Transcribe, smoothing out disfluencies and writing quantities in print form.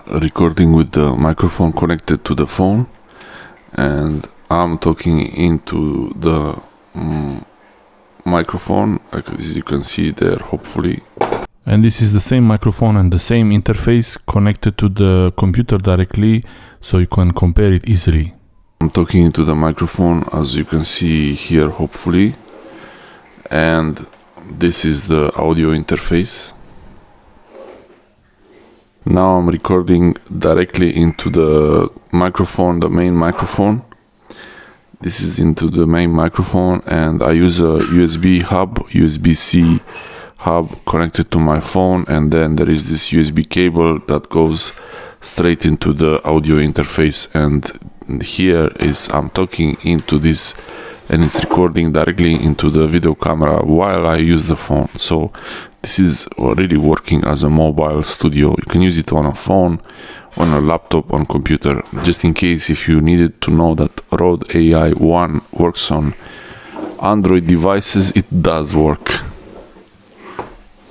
recording with the microphone connected to the phone, and I'm talking into the microphone, as you can see there, hopefully. And this is the same microphone and the same interface connected to the computer directly, so you can compare it easily. I'm talking into the microphone, as you can see here, hopefully, and this is the audio interface. Now I'm recording directly into the microphone, the main microphone. This is into the main microphone, and I use a USB hub, USB-C hub connected to my phone, and then there is this USB cable that goes straight into the audio interface, and here is I'm talking into this, and it's recording directly into the video camera while I use the phone. So this is already working as a mobile studio. You can use it on a phone, on a laptop, on computer. Just in case if you needed to know that Rode AI-1 works on Android devices, it does work.